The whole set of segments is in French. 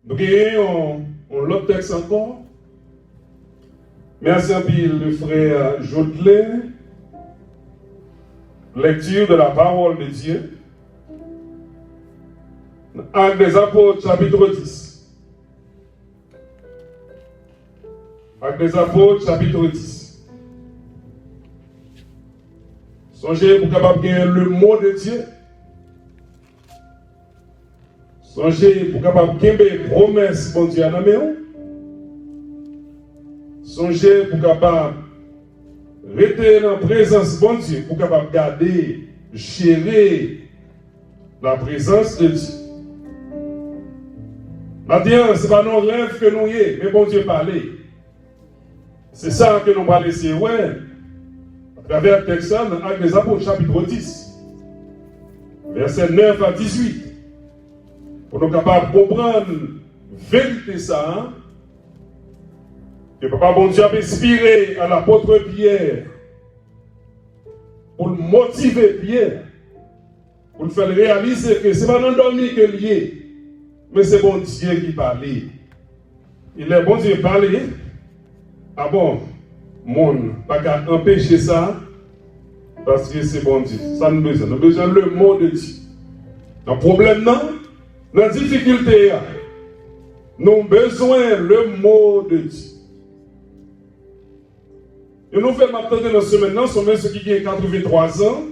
Nous avons l'autre texte encore. Merci un peu le frère Jodelet. Lecture de la parole de Dieu. Actes des Apôtres, chapitre 10. Actes des Apôtres, chapitre 10. Songez pour capable gagner le mot de Dieu. Songez pour capable gagner promesse bon Dieu à la maison. Songez pour capable rester dans la présence bon Dieu, pour capable garder, gérer la présence de Dieu. Maintenant, ce n'est pas nos rêves que nous y est, mais bon Dieu parlait. C'est ça que nous allons laisser, ouais, à travers le texte dans Actes des Apôtres, chapitre 10, versets 9 à 18. Pour nous capables de comprendre la vérité ça, hein? Que Papa bon Dieu a inspiré à l'apôtre Pierre pour le motiver Pierre, pour le faire réaliser que ce n'est pas l'endormi que lié, mais c'est bon Dieu qui parle. Il est bon Dieu qui parle. Ah bon, monde, pas qu'à empêcher ça, parce que c'est bon Dieu. Ça nous besoin. Nous avons besoin le mot de Dieu. Le problème, non, la difficulté, nous avons besoin le mot de Dieu. Et nous faisons maintenant dans ce maintenant, sont même ceux qui ont 83 ans,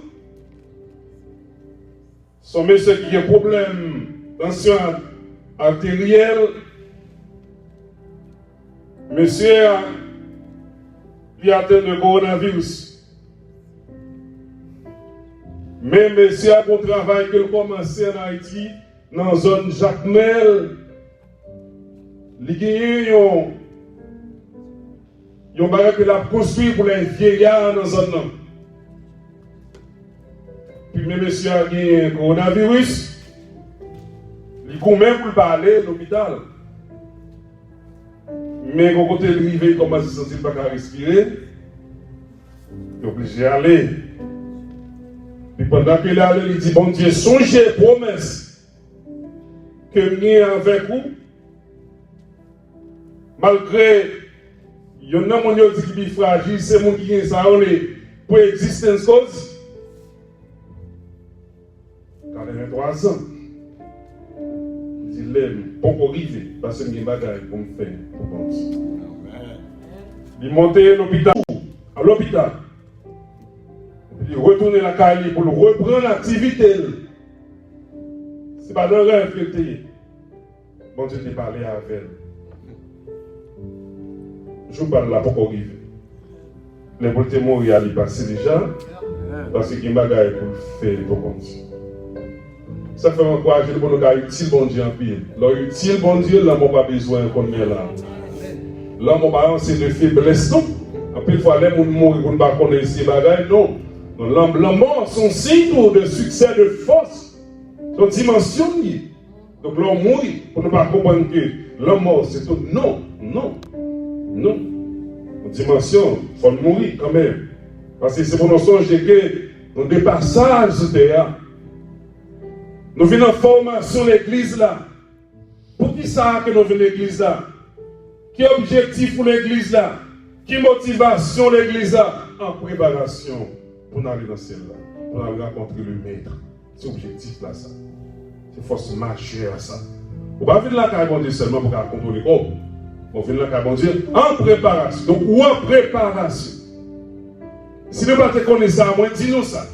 sont même ceux qui ont des problèmes tension artérielle. Monsieur, il a atteint le coronavirus. Mais monsieur a un travail qu'il a commencé en Haïti, dans la zone Jacmel. Il y a un bagage qu'il a construit pour les vieillards dans la zone. Puis même monsieur a eu un coronavirus. Il a même pour parler à l'hôpital. Mais quand côté de l'arrivée, il commence à se sentir pas qu'à respirer. Il est obligé d'aller. Puis pendant qu'il est allé, il dit, bon Dieu, songez, promesse que je avec vous. Malgré, il y a un monde qui est fragile, c'est mon qui est ça, pour existence cause. 43 ans. Il dit, l'aime, pas pour arriver, parce que je ne bagaille pour me faire, pour penser. Il monte à l'hôpital. Il retourne à la caille pour reprendre l'activité. Ce n'est pas dans le rêve que tu es. Bon Dieu t'a parlé avec elle. Je vous parle là pour qu'on arrive. Les volontés mourir, il passe déjà. Parce qu'il y a des bagailles pour faire pour continuer. Ça fait encourager le bon gars utile bon Dieu en pile. Leur utile bon Dieu, là, on n'a pas besoin qu'on ait là. Là, mon parent, c'est de faiblesse, non. En plus, il faut aller pour mourir, pour ne pas connaître ces bagailles, non. La mort, son signe de succès, de force, son dimension. Donc, l'homme mourit, pour ne pas comprendre que la mort, c'est tout. Non, non, non. Une dimension, il faut mourir quand même. Parce que c'est pour nous songer que nous dépassons ce terrain. Nous venons en formation l'église là. Pour qui ça que nous venons l'église là? Qui est objectif pour l'église là? Qui motivation l'église là? En préparation pour aller dans celle-là. Pour aller rencontrer le maître. C'est objectif là ça. C'est force majeure à ça. On va venir là car bon Dieu seulement pour contrôler. Oh, on vient là car bon Dieu en préparation. Donc ou en préparation. Si nous ne pas connaître ça, moi dis-nous ça.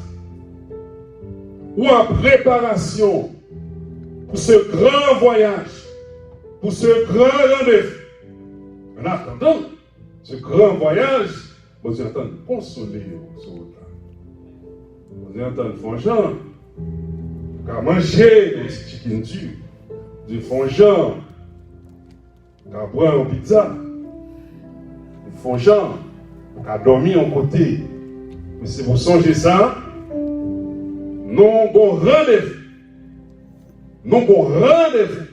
Ou en préparation pour ce grand voyage, pour ce grand rendez-vous. En attendant ce grand voyage, vous entendez consoler sur votre temps. Vous entendez fongeant, qu'à manger des chicken dur, du fongeant, qu'à boire une pizza, du fongeant, qu'à dormir en côté. Mais si vous songez ça, non bon rendez-vous. Non bon rendez-vous.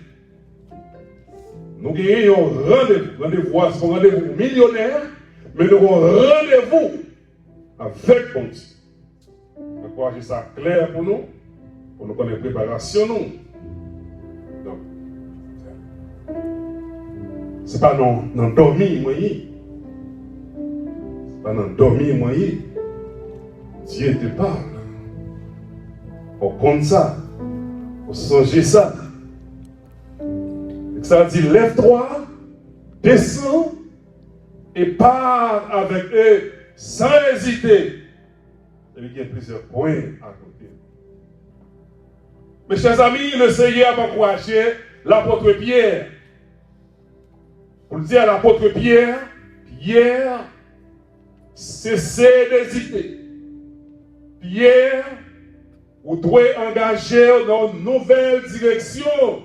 Nous gagnons rendez-vous. Rendez-vous, c'est un rendez-vous millionnaire, mais nous avons rendez-vous avec bon Dieu. Je crois que ça clair pour nous connaître la préparation. Donc, Ce n'est pas dans dormir, moi. C'est pas dans dormir, moi. Dieu te parle. Pour compte ça. Pour songer ça. Ça dit, lève-toi, descends et pars avec eux sans hésiter. Il y a plusieurs points à côté. Mes chers amis, le Seigneur va encourager l'apôtre Pierre. Pour le dire à l'apôtre Pierre, Pierre, cessez d'hésiter. Pierre, vous devez engager dans une nouvelle direction.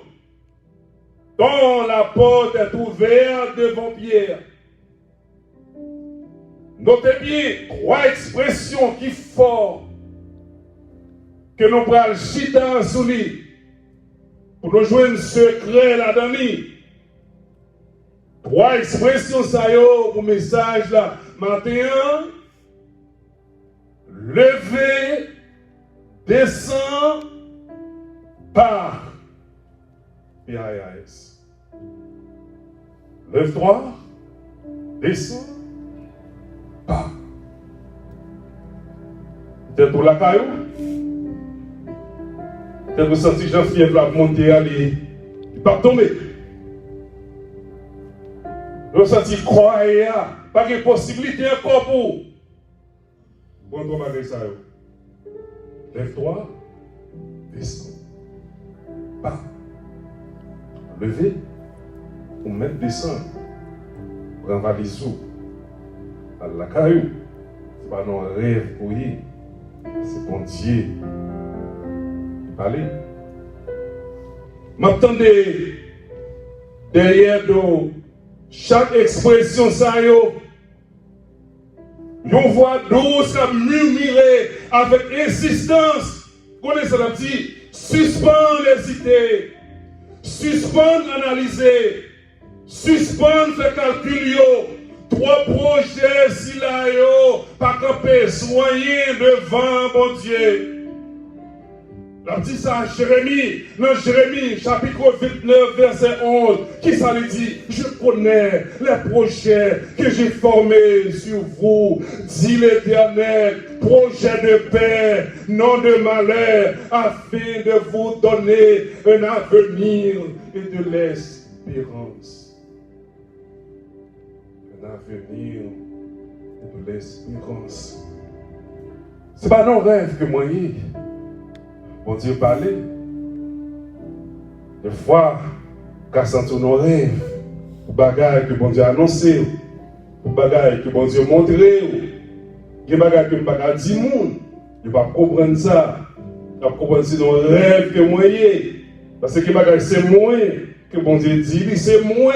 Dont la porte est ouverte devant Pierre. Notez bien 3 expressions qui font que nous prenons chita sous lui pour nous jouer un secret là-dedans. 3 expressions ça y est pour message là. Matin, lever, descend, part. PAS. Lève-toi, descends, pas. Peut-être pour la caillou. Peut-être vous sentez Jean-Fièvre la monter, aller. Il ne va pas tomber. Vous sentez croire, pas de possibilité encore pour. Bon, on va faire ça. Lève-toi, descends, pas. Lever, ou mettre descendre, prendre valise à la caillou. Ce n'est pas nos rêves pour y. C'est bon Dieu. Allez. M'attendez derrière chaque expression ça yo. Une voix douce à murmurer avec insistance. Connaissez la dit, suspendre l'hésiter. Suspendre, analyser, suspendre, faire calcul, 3 projets, si là, pas camper, soigner devant mon Dieu. La dit ça à Jérémie, dans Jérémie, chapitre 29, verset 11, qui ça lui dit? Je connais les projets que j'ai formés sur vous, dit l'Éternel, projet de paix, non de malheur, afin de vous donner un avenir et de l'espérance. Un avenir et de l'espérance. Ce n'est pas nos rêves que moi y. Bon Dieu parlait. Des fois, quand on nos rêves, pour bagaille que bon Dieu a annoncé, pour bagaille que bon Dieu a montré, il y a des bagailles que bon Dieu a dit, il ne va pas comprendre ça. Il va comprendre ça dans le rêve que moi y. Parce que bagaille c'est moi que bon Dieu dit, c'est moi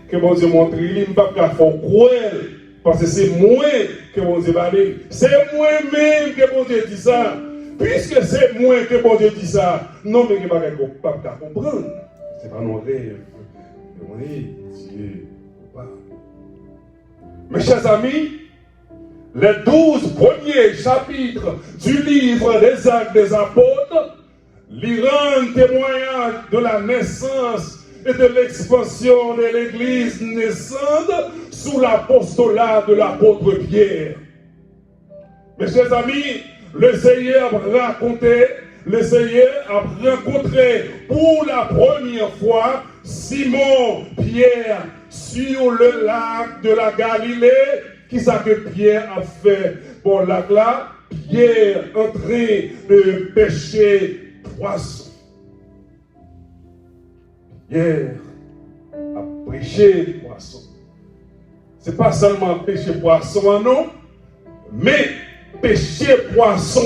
que bon Dieu montre, il ne va pas faire cruel. Parce que c'est moi que bon Dieu va dire. C'est moi-même que bon Dieu dit ça. Puisque c'est moi que bon Dieu dit ça, non, mais il ne va pas comprendre. Ce n'est pas nos rêves. Oui, Dieu parle. Mes chers amis, les 12 premiers chapitres du livre des Actes des Apôtres lui rendent témoignage de la naissance et de l'expansion de l'Église naissante sous l'apostolat de l'apôtre Pierre. Mes chers amis, le Seigneur a rencontré pour la première fois Simon Pierre sur le lac de la Galilée. Qui ça que Pierre a fait? Bon, lac là, Pierre en train de pêcher poisson. Pierre a pêché poisson. Ce n'est pas seulement pêcher poisson, non, mais pêcher poisson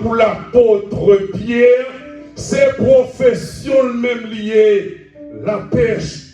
pour l'apôtre Pierre, c'est profession même liée, la pêche.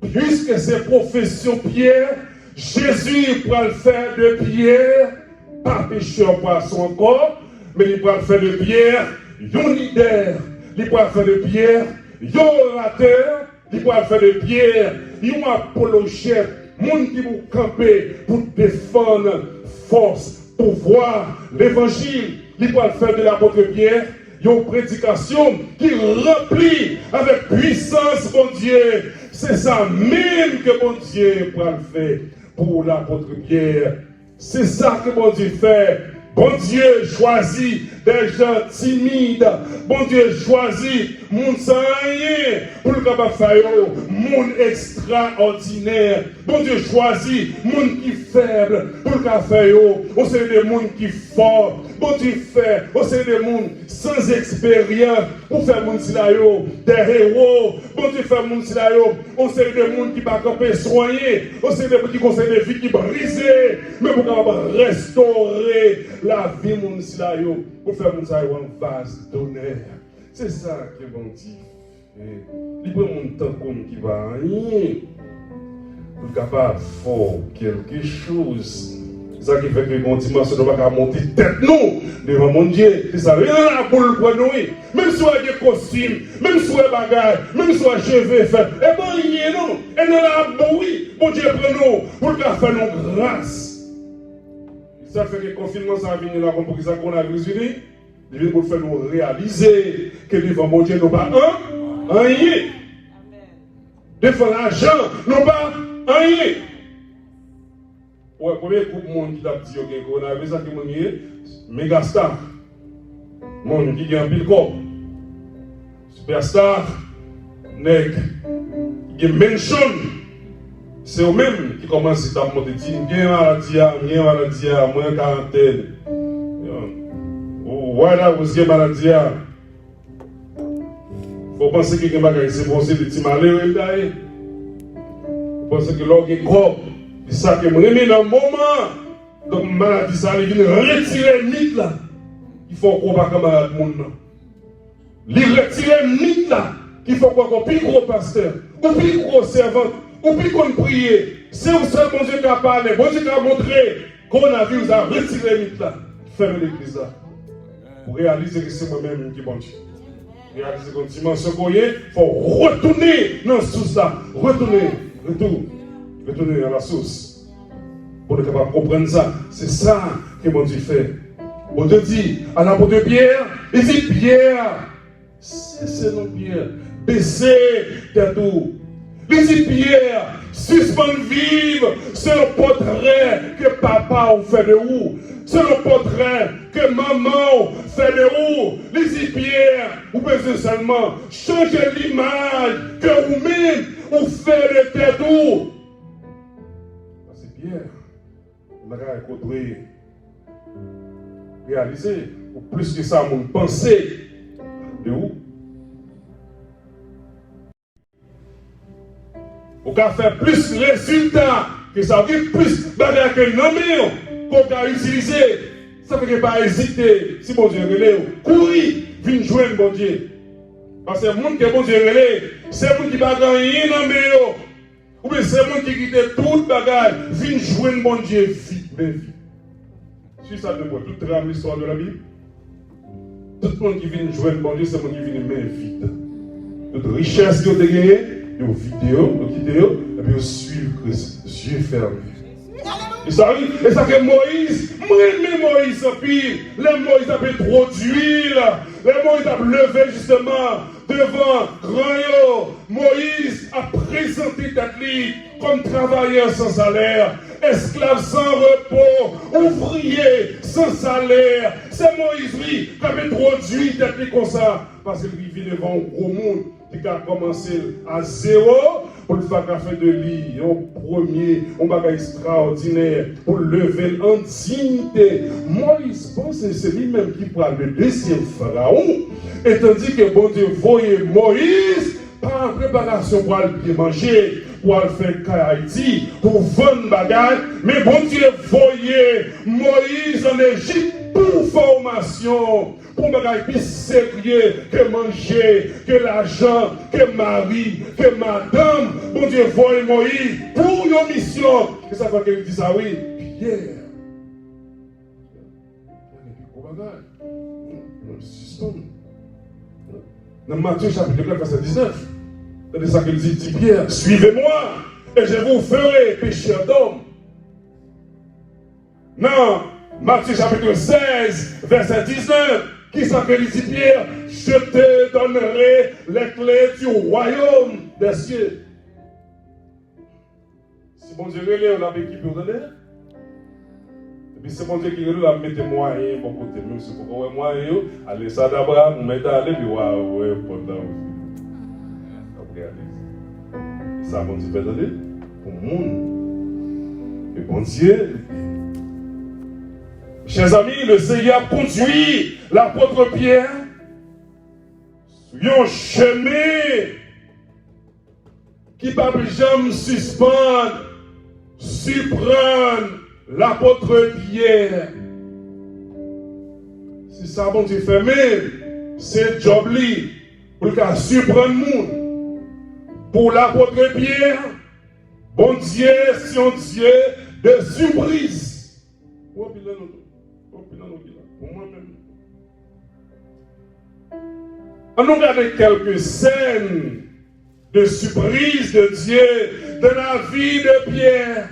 Puisque c'est profession Pierre, Jésus pourra le faire de Pierre, pas pêcheur poisson encore, mais il pourra le faire de Pierre, un leader, il pourra le faire de Pierre, un orateur, il pourra le faire de Pierre, un apologète, monde qui vous camper pour défendre force, pouvoir, l'évangile, il pourra le faire de l'apôtre Pierre, une prédication qui remplit avec puissance, mon Dieu, c'est ça même que mon Dieu va le faire pour l'apôtre Pierre. C'est ça que mon Dieu fait. Bon Dieu choisit des gens timides. Bon Dieu choisit moun sans rien pour le capable faire moun extraordinaire. Bon Dieu choisit moun qui faible pour le capable faire on c'est des moun qui fort. Bon Dieu fait on c'est des moun sans expérience pour faire moun si la yo des héros. Bon Dieu fait moun si la yo on c'est des moun qui pas camper soigner. On c'est des moun qui conseillent des vies qui brisées mais pour capable restaurer la vie moun si la yo pour faire moun sa yo en vase d'honneur. C'est ça que bon Dieu. Il prend mon temps comme qui va rien. Pour capable faire quelque chose. C'est ça qui fait que mon dimanche ne va pas monter tête nous devant mon Dieu. C'est ça. Rien là pour le pour nous. Même si on a des costumes, même si on a des bagages, même si on a des cheveux faits. Et bon, il y a non. Et nous là, oui, bon Dieu prend nous pour le faire nous grâce. Ça fait que le confinement, ça va venir là pour ça qu'on a visité. Il vient pour faire nous réaliser que devant mon Dieu, nous pas rien. Devant l'argent, nous pas rien. Ouais, premier groupe monde qui t'a dit qu'on a vu ça qui est méga star. Monde qui gagne pile corps. Superstar, nèg qui mention. C'est eux-mêmes qui commencent à monter dire gagne maladie, moins quarantaine. Voilà, vous avez maladie. Faut penser que c'est bon, c'est des petits malheureux. Vous pensez que l'homme est corps. C'est ça que je remets dans le moment. Donc, maladie, ça vient retirer le mythe là. Il faut qu'on va camarade monde. Il retire le mythe là. Il faut qu'on plus gros pasteur, ou plus gros servante, ou plus qu'on prie. C'est au seul bon Dieu qui a parlé. Bon Dieu qui a montré qu'on a vu, vous a retiré le mythe là. Fermez l'église là. Pour réaliser que c'est moi-même qui bon Dieu. Réaliser qu'on dimension qu'on y est, il faut retourner dans tout ça. Retourner à la source. Pour être capable de comprendre ça. C'est ça que mon Dieu fait. Mon Dieu dit à l'apôtre Pierre, il dit Pierre, c'est non Pierre, baissez tes tout. Il dit Pierre, suspend vivre, c'est le portrait que papa a fait de vous. C'est le portrait que maman fait de vous. Il dit Pierre, vous pouvez seulement changer l'image que vous-même vous faites de tes tout. Pierre, on a réaliser, ou plus que ça, mon pensée de où? On a fait plus de résultats que ça, plus de que non qu'on a utilisé. Ça fait que pas hésiter, si bon Dieu relève, courir, venir joindre bon Dieu. Parce que le monde qui est bon Dieu relève, c'est le monde qui va gagner non mais ou bien c'est le monde qui quitte tout le bagage, vient joindre mon Dieu vite, mais vite. Si ça te voit, toute l'histoire de la Bible, tout le monde qui vient joindre mon Dieu, c'est le monde qui vient mais vite. Toute richesse que vous avez gagnée, vous vidéo, vous quittez, et puis vous suivez Christ, yeux fermés. Et ça que Moïse, Moïse en pile, les Moïse a fait trop d'huile, les Moïse a levé justement devant grand Moïse a présenté tête comme travailleur sans salaire, esclave sans repos, ouvrier sans salaire. C'est Moïse, lui, qui avait trop d'huile tête comme ça, parce qu'il vit devant un gros monde qui a commencé à zéro pour le faire café de lit, un premier, un bagage extraordinaire, pour lever en dignité. Moïse pense que c'est lui-même qui prend le deuxième pharaon, et tandis que bon Dieu voyait Moïse par préparation pour aller manger, pour aller faire Haïti, pour vendre bagage, mais bon Dieu voyait Moïse en Égypte pour formation. Pour me plus sérieux que manger, que l'argent, que mari, que madame. Bon Dieu, voyez Moïse pour une mission. Et ça fait qu'il dit ça, oui. Pierre. Dans Matthieu chapitre 4, verset 19. C'est ça qu'il dit, Pierre, suivez-moi et je vous ferai pécheur d'hommes. Non, Matthieu chapitre 16, verset 19. Qui s'appelle ici Pierre, je te donnerai les clés du royaume des cieux. Si bon Dieu relève, on a équipé, vous donnez. Et puis c'est bon Dieu qui relève, on a mis des moyens pour côté. Même si vous avez moyens, allez ça d'abord, vous mettez à aller, puis ouais, pendant aussi. Après, allez. Ça, bon Dieu fait donner pour le monde. Et bon Dieu, chers amis, le Seigneur conduit l'apôtre Pierre sur un chemin qui ne peut jamais suspendre, surprendre l'apôtre Pierre. Si ça, bon Dieu, fait même, c'est job li pour le cas surprendre le monde. Pour l'apôtre Pierre, bon Dieu, c'est un Dieu de surprise. Pour moi-même. On regarde quelques scènes de surprise de Dieu dans la vie de Pierre.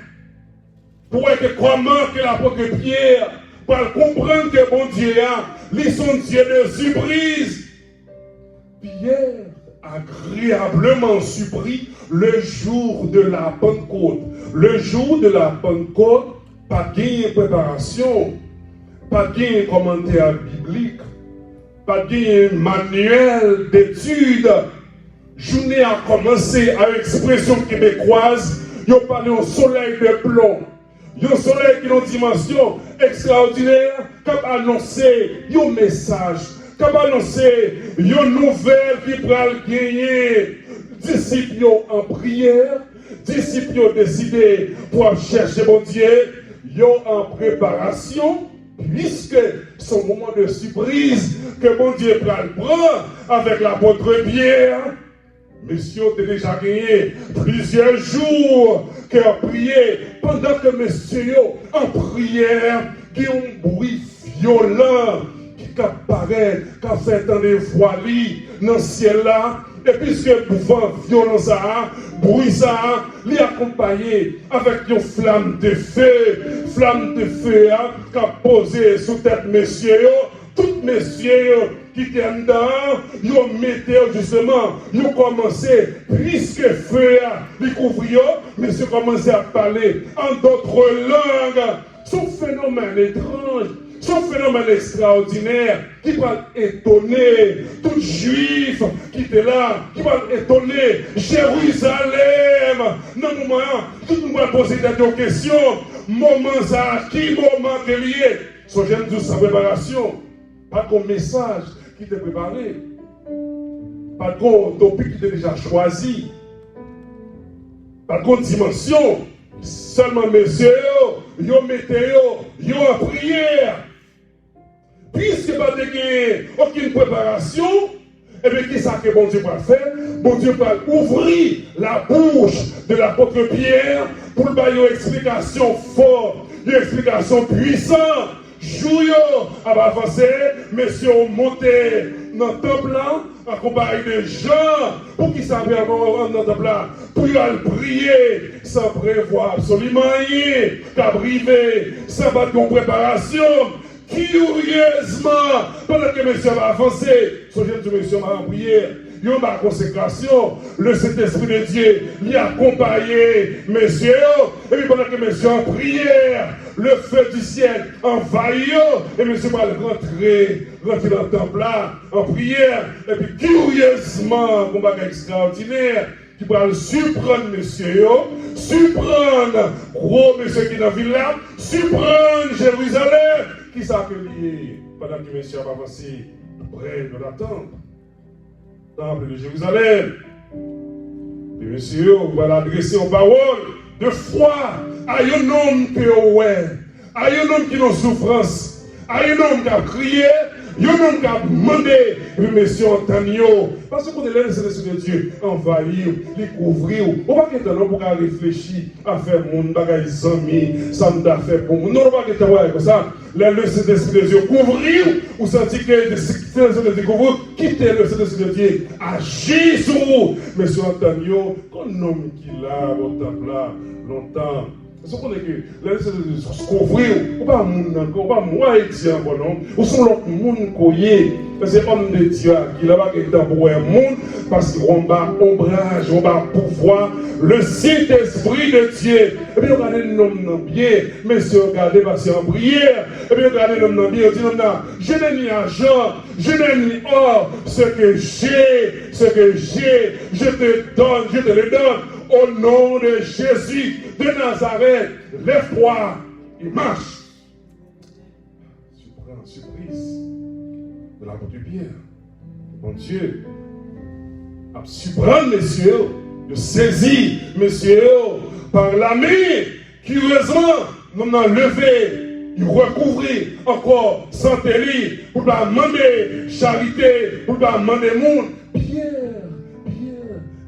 Pour être comment que l'apôtre Pierre va comprendre que bon Dieu a son Dieu de surprise. Pierre agréablement surpris le jour de la Pentecôte. Le jour de la Pentecôte, pas de préparation, pas de commentaire biblique, pas de manuel d'études. Journée a commencé à expression québécoise, ils ont parlé au soleil de plomb. Un soleil qui a une dimension extraordinaire, qui a annoncé un message, qui a annoncé une nouvelle qui va gagner. Disciples en prière, disciples ont décidé pour chercher mon Dieu, ils ont en préparation, puisque c'est un moment de surprise que mon Dieu prend avec l'apôtre Pierre. Monsieur a déjà gagné plusieurs jours qui a prié pendant que monsieur en prière, qui a un bruit violent qui apparaît, qui a fait entendre des voiles dans le ciel là. Et puisque le vent violent ça, bruit ça, l'y accompagné avec une flamme de feu qui a posé sous tête messieurs. Tous messieurs qui étaient dedans, ils ont mis justement, ils ont commencé, puisque feu a découvert, messieurs commencé à parler en d'autres langues. Son phénomène étrange, son phénomène extraordinaire qui va étonner tout juif qui était là, qui va étonner Jérusalem. Non, tout le monde va poser des questions. Moment ça, qui moment est lié? Son jeune Dieu sans préparation. Pas de message qui t'est préparé. Pas de topic qui t'est déjà choisi. Pas de dimension. Seulement, messieurs, ils ont mis en prière. Puisque pas de aucune préparation, et bien qui ça que bon Dieu va faire? Bon Dieu va ouvrir la bouche de l'apôtre Pierre pour lui donner une explication forte, une explication puissante. Jouyo a avancé, messieurs ont monté dans le temple là, accompagné de gens, pour qu'ils savaient encore dans le temple là, pour aller prier sans prévoir absolument rien, qu'à briver, sans pas de préparation. Curieusement, pendant que monsieur va avancer, son jeune monsieur va en prière, il y a ma consécration, le Saint-Esprit de Dieu l'y a accompagné, monsieur, et puis pendant que monsieur en prière, le feu du ciel envahit, et monsieur va rentrer dans le temple là, en prière, et puis curieusement, un bagage extraordinaire, qui va le surprendre monsieur, surprendre gros monsieur qui est dans la ville là, surprendre Jérusalem, qui s'est appelé pendant que monsieur va avancer près de la tente. Temple de Jérusalem. Et monsieur, on va l'adresser aux paroles de foi à un homme qui est ouais, à un homme qui est en souffrance, à un homme qui a crié, un homme qui a demandé, et monsieur Antonio, parce qu'on est là, c'est de Dieu, envahir, découvrir, on va être là pour réfléchir à faire mon bagage amis, ça me a fait pour nous. Non, on va être là comme ça. Le Saint-Esprit de Dieu couvrir, ou sentir que le Saint-Esprit de Dieu couvrir, quitter le Saint-Esprit de Dieu, agir sur vous. Monsieur Antonio, qu'on homme qui l'a, au temple là, longtemps. Parce qu'on est que le Saint-Esprit de Dieu se couvrir, ou pas moun encore, pas moi et Dieu encore, non. Ou sont l'autre monde qui est, c'est homme de Dieu qui là-bas qui est temps pour un monde, parce qu'on va ombrage, on va pouvoir, le Saint-Esprit de Dieu. Et bien, regardez l'homme bien, messieurs, regardez, parce qu'en prière, et bien, regardez l'homme bien, dit non, je n'ai ni argent, je n'ai ni or, ce que j'ai, je te donne, je te le donne, au nom de Jésus de Nazareth, lève-toi et marche. Surprise de la porte Pierre. Mon Dieu, à surprendre, messieurs, de saisir, messieurs, par la main, curieusement, nous avons levé, il recouvrir encore santé, pour pas demander charité, pour pas demander monde. Pierre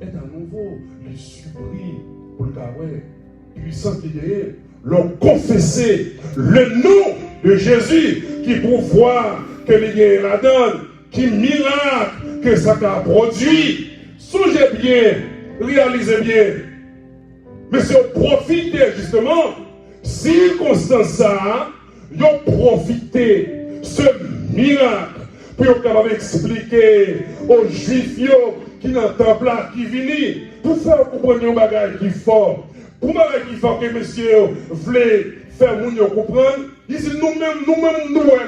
est à nouveau le surpris pour le carré, puissant qui est, l'ont confessé le nom de Jésus qui pour voir que les la donne, qui miracle que ça t'a produit. Songez bien, réalisez bien. Mais si on profite justement, circonstance ça, ils profité ce miracle pour être capable d'expliquer aux Juifs qui dans le temple là, qui viennent, pour faire comprendre un bagage qui est fort. Pour moi, il faut que monsieur voulait faire moun yo comprendre. Ici, nous-mêmes, nous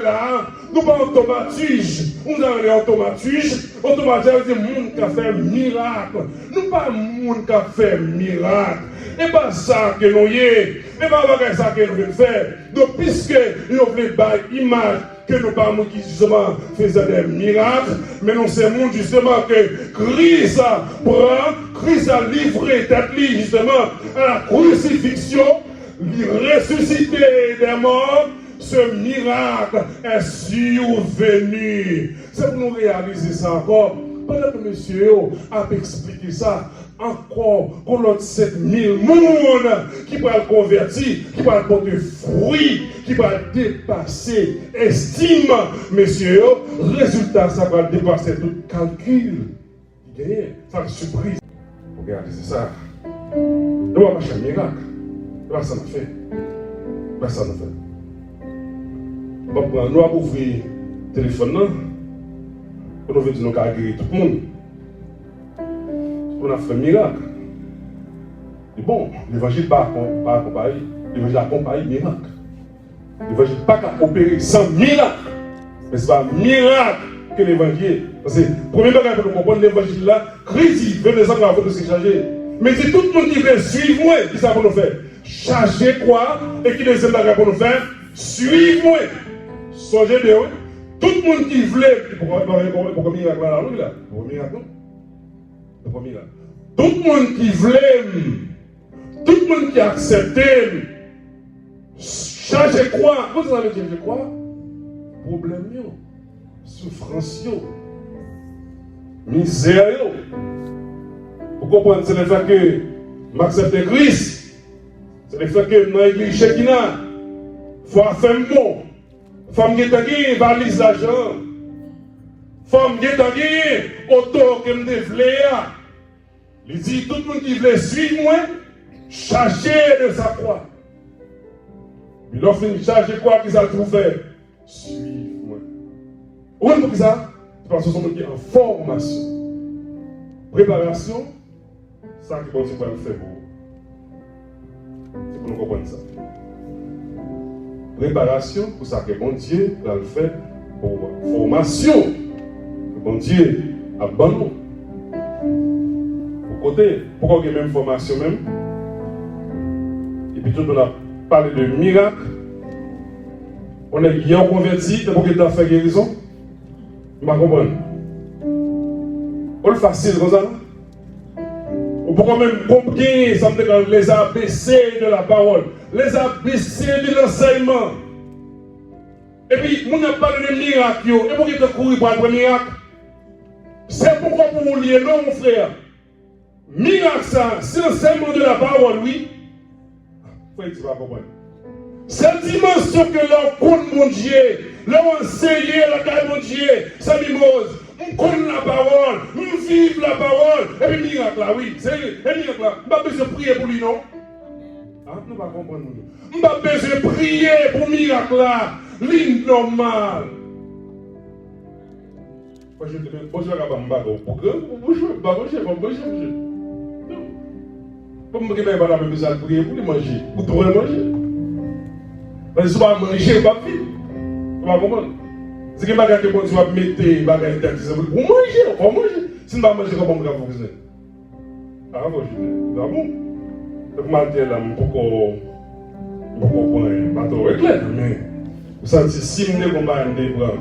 là, nous pas automatisme. Nous avons les automatismes. Automatisme, c'est moun qui a fait miracle. Nous pas moun qui a fait miracle. Et pas ça que nous y est. Et pas ça que nous voulons faire. Donc, puisque nous voulons faire image que nous pas moun qui justement faisaient des miracles, mais nous c'est moun justement que Christ prend, Christ a livré tête justement à la crucifixion. Ressuscité des morts, ce miracle est survenu. C'est pour nous réaliser ça encore. Pendant que monsieur a expliqué ça, encore, qu'on a 7000 personnes qui vont convertir, qui vont porter fruit, qui vont dépasser estime, monsieur, résultat, ça va dépasser tout calcul. Ça va surprise. Regardez, c'est ça. Nous allons marcher un miracle. Là, ça nous fait. Là, ça nous fait. Nous allons ouvrir le téléphone. Pour nous dire que nous avons guéri tout le monde. On a fait un miracle. Et bon, l'évangile n'est pas accompagné. L'évangile accompagne le miracle. L'évangile n'est pas opéré sans miracle. Mais ce n'est pas un miracle que l'évangile. Parce que, premier bagage pour comprendre l'évangile là, Christ, 22 ans avant de se charger. Mais c'est tout le monde qui veut suivre moi, qui ça pour nous faire. Charger quoi? Et qui deuxième bagage pour nous faire? Suivre moi. Songez bien, oui. Tout le monde qui voulait. Pourquoi miracle là? Pourquoi miracle? Pourquoi miracle? Tout le monde qui voulait, tout le monde qui acceptait, charger quoi? Vous avez dit quoi? Problème, souffrance, misère. Vous comprenez? C'est le fait que m'accepter Christ. C'est le fait que dans l'église Shekinah, il faut faire un bon. Femme qui est valise d'argent. Femme qui est auto qui me développe. Il dit tout le monde qui veut suivre moi, charger de sa croix. Il a fini de charger quoi qu'il a trouvé? Suivre-moi. Où est-ce que ça? C'est parce que ce sont qui en formation. Préparation, ça qui continue à le faire pour vous. C'est pour nous comprendre ça. Préparation, pour ça que bon Dieu va le faire pour formation. Que bon Dieu a bon nom. Pour côté, pourquoi il y a même formation même? Et puis tout le monde a parlé de miracle. On est bien converti, c'est pour qu'il ait fait guérison. Vous comprenez? On le facile comme ça. On peut quand même comprendre ça veut dire les ABC de la parole, les ABC de l'enseignement. Et puis, on n'a pas de miracle. Et pourquoi tu couru pour un miracle? C'est pourquoi pour vous lier, non, mon frère. Miracle, ça, c'est l'enseignement de la parole, oui. Faut que tu vas comprendre. Cette dimension que l'on compte, mon Dieu, l'on enseigne la caille, mon Dieu, ça mimose. On connaît la parole, on vive la parole. Et puis, miracle là, oui, c'est un miracle là. On n'a pas besoin de prier pour lui, non? Ah, nous ne pas comprendre. On n'a pas besoin de prier pour miracle là. L'île normale. Moi, je te dis, bonjour, je vais me battre. Bonjour, bonjour. Non. Pour me dire, pas la même chose à prier, pour manger. Pour trouver manger. Parce que si on manger, on va vivre. On va comprendre. C'est que bagage que bon Dieu va mettre bagage interdit pour manger, on va manger. Si on va manger, comment on va fonctionner? Ah bon, je dis, bon. Donc matin là, pourquoi prendre bateau éclair, mais vous sentez si nous ne pas des bras.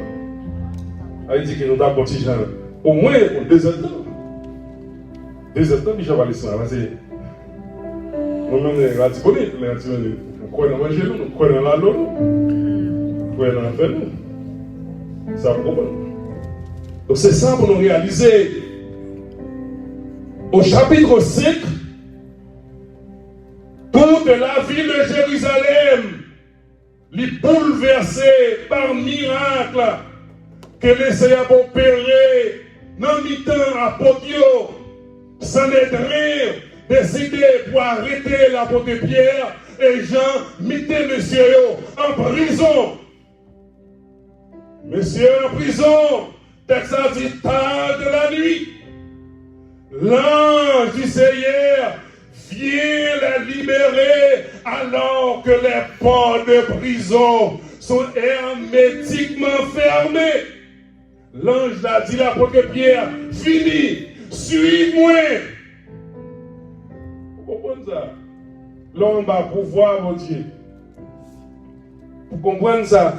Elle dit que nous avons petit gens au moins pour 2 ans. 2 ans, déjà va laisser parce que nous-mêmes on est disponible, nous croyons manger nous croyons dans l'eau, nous croyons dans faire nous. Ça vous comprenez? Donc c'est ça pour nous réaliser. Au chapitre 5, toute la ville de Jérusalem est bouleversée par miracle que le Seigneur a opéré dans le temps à Potio. Sanhédrin décidé pour arrêter l'apôtre Pierre et Jean, mettez monsieur en prison. Monsieur en prison, texte dit tard de la nuit. L'ange du Seigneur vient les libérer alors que les portes de prison sont hermétiquement fermées. L'ange a dit à l'apôtre Pierre, fini, suis-moi. Vous comprenez ça? L'homme va pouvoir, mon Dieu. Vous comprenez ça?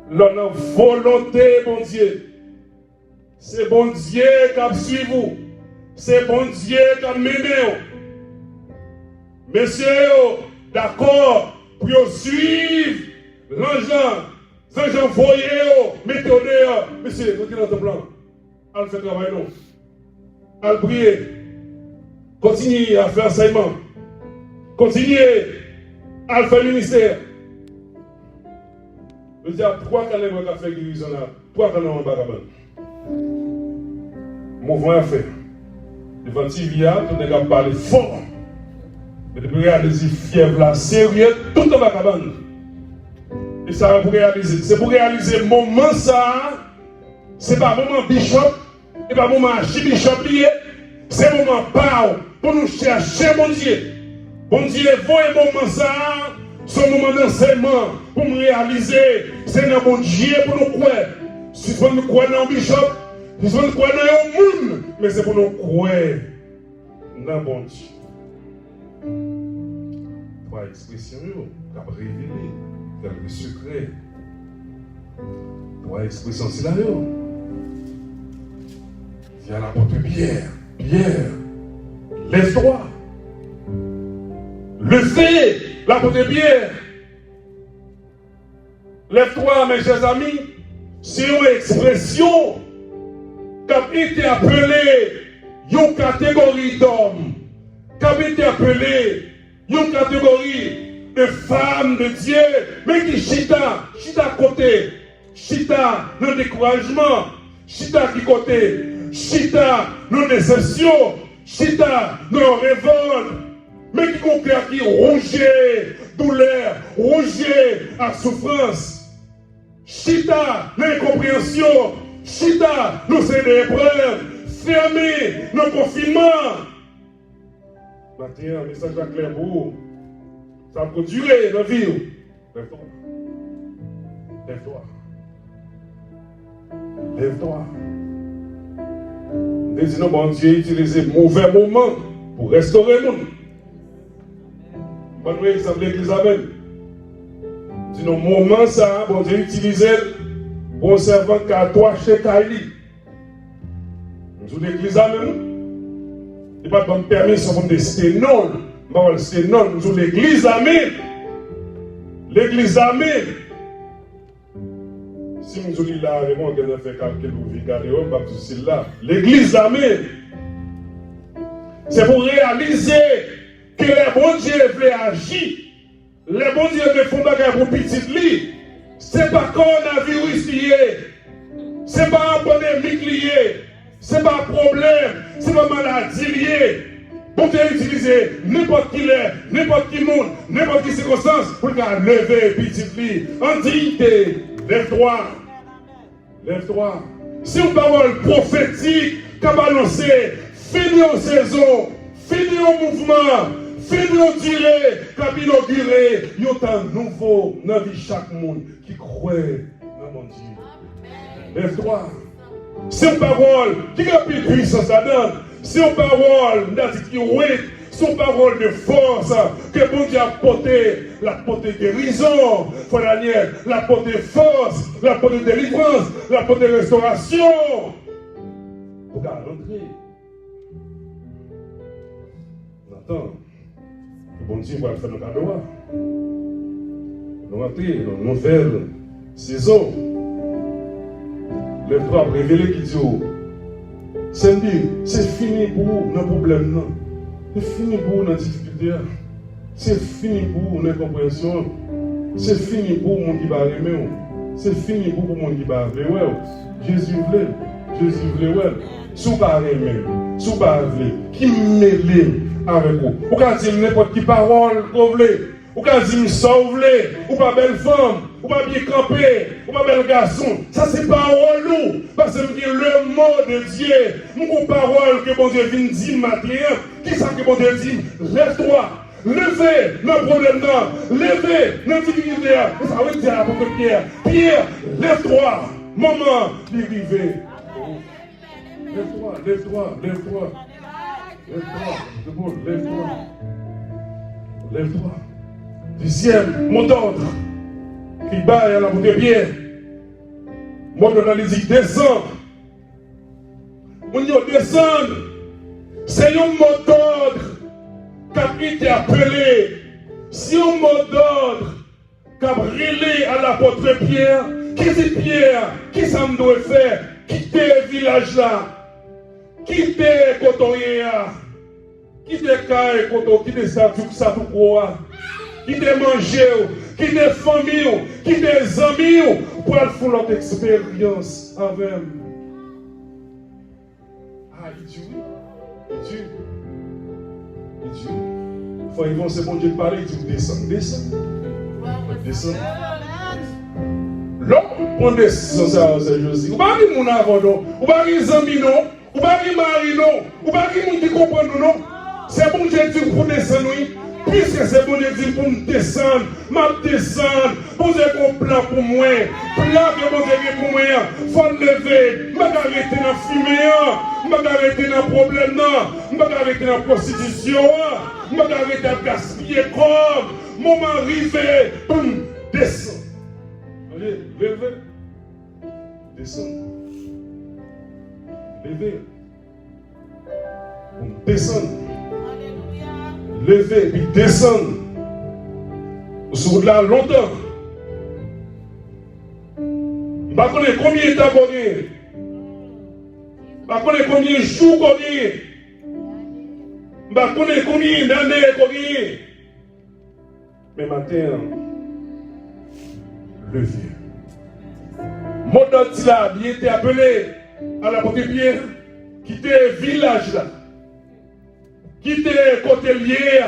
L'homme a volonté, mon Dieu. C'est bon Dieu qui a suivi vous. C'est bon Dieu qui a mené. Messieurs, d'accord, pour suivre l'ange envoyé, mettez au dehors. Monsieur, vous êtes dans ton plan. Allez faire travail, non. Allez prier. Continuez à faire enseignement. Continuez à faire ministère. Je dis à 3 canaux qui ont fait guérison là. 3 canaux en bas. Mouvement à faire. Devant Tivia, tout le monde parle fort. Mais depuis réaliser fièvre là, sérieux, tout en bas. Et ça pour réaliser. C'est pour réaliser le moment ça. C'est pas le moment bishop. Et pas le moment archibishop lié. C'est le moment pas pour nous chercher mon Dieu. Bon Dieu, voyez le moment ça. Ce moment d'enseignement pour nous réaliser. C'est un bon Dieu pour nous croire. Si vous nous croire dans le bishop, si vous nous croire dans le monde, mais c'est pour nous croire dans le bon Dieu. 3 expressions qui ont révélé quelques secrets. 3 expressions, c'est là. Il y a l'apôtre Pierre. Pierre, lève-toi. Levez l'apôtre Pierre. Lève-toi, mes chers amis. C'est une expression qui a été appelée une catégorie d'hommes, qui a été appelée une catégorie de femmes de Dieu, mais qui chita côté, chita dans le découragement, chita qui côté, chita dans la déception, chita dans la révolte, mais qui conclut qui rougeait, douleur, rougeait à souffrance. Chita, l'incompréhension. Chita, nous c'est des épreuves. Fermé, nos confinements. Maintenant, un message clair pour vous. Ça peut durer dans la vie. Lève-toi. Lève-toi. Lève-toi. Disons, bon Dieu, utiliser mauvais moments pour restaurer le monde. Bonne exemple, l'église Amen. Dis nos moments, ça, bon Dieu, utiliser pour un servant qui a 3 chez Kaili. Nous l'église Amen. Il n'y a pas de permission pour me citer non. C'est non, nous l'église Amen. L'église Amen. Si nous sommes là, on va faire calcul pour regarder, on va dire là. L'église Amen. C'est pour réaliser que les bons dieux veulent agir. Les bons dieux ne font pas pour petit lit. Ce n'est pas coronavirus lié. Ce n'est pas une pandémie lié. Ce n'est pas un problème. Ce n'est pas une maladie liée. Bon Dieu utiliser n'importe qui l'est, n'importe qui monde, n'importe qui circonstance pour lever petit lit. En dignité, lève-toi. Lève-toi. C'est une parole prophétique qui a annoncé fini en saison, fini en mouvement, fini en durée, qui a inauguré. Il y a un nouveau dans la vie de chaque monde qui croit dans mon Dieu. Lève-toi. C'est une parole qui a plus de puissance à donner. C'est une parole qui est son parole de force que bon Dieu a porté, la portée guérison, frère Daniel, la portée force, la portée délivrance, la portée restauration. Regarde, rentrer. Attends, le bon Dieu va faire le cadeau. Nous rentrer dans une nouvelle saison. Lève-toi, révéler qui dit, c'est fini pour vous, nos problèmes, non. C'est fini pour nos difficultés. C'est fini pour nos incompréhensions. C'est fini pour le monde qui va aimer. C'est fini pour le monde qui va aimer. Jésus voulait. Jésus voulait. Si vous ne pas aimer, si vous ne pas aimer, qui mêle avec vous. Vous pouvez dire n'importe quelle parole que vous voulez. Vous pouvez dire sauve ou pas belle femme, ou pas bien campé, ou pas bel garçon. Ça c'est parole nous. Parce que le mot de Dieu, une parole que bon Dieu vient dire matin, qui ça que bon Dieu dit? Lève-toi, levez le problème là, levez le difficulté. Ça veut dire à l'apôtre Pierre, Pierre, lève-toi, maman, arrivé. Lève-toi, lève-toi, lève-toi. Lève-toi, lève-toi. Lève-toi. Deuxième mot d'ordre qui bat à la bouteille bien. Mot d'ordre dit descend. On dit descend. C'est un mot d'ordre qui a été appelé. C'est un mot d'ordre qui a brûlé à l'apôtre Pierre. Qui dit Pierre? Qui ça me doit faire? Quitter le village là. Quitter Kotoyea. Quitter Kaye Koto. Quitter ça tout quoi. Qui te manger, qui te famille, qui te amis, pour faire notre expérience avec eux. Ah, il dit oui. Il dit oui. Faut ils vont se bon Dieu parler, il dit descend. L'homme prend décision ça, c'est Josie. Ou pas qui mon avant, ou pas qui amis non, ou pas qui mari non, ou pas qui moun qui comprend non. C'est bon Dieu dit pour descendre oui. Puisque c'est bon Dieu pour me descendre, je descendre, vous avez un plan pour moi, plan que vous avez pour moi, il faut lever, je vais arrêter dans la fumée, je vais arrêter dans le problème, je vais arrêter dans la prostitution, je vais arrêter dans le gaspiller comme, moment arrivé, boum, descend. Allez, levez, descend, levez, boum, descend. Lever puis descendre. Sur là longtemps. Je ne sais pas combien de temps qu'on est. Je ne sais pas combien de jours qu'on est. Je ne sais pas combien d'années qu'on est. Mais maintenant, lever. Mon autre là, il était appelé à la porte Pierre, qui était village là. Qui était côté lié,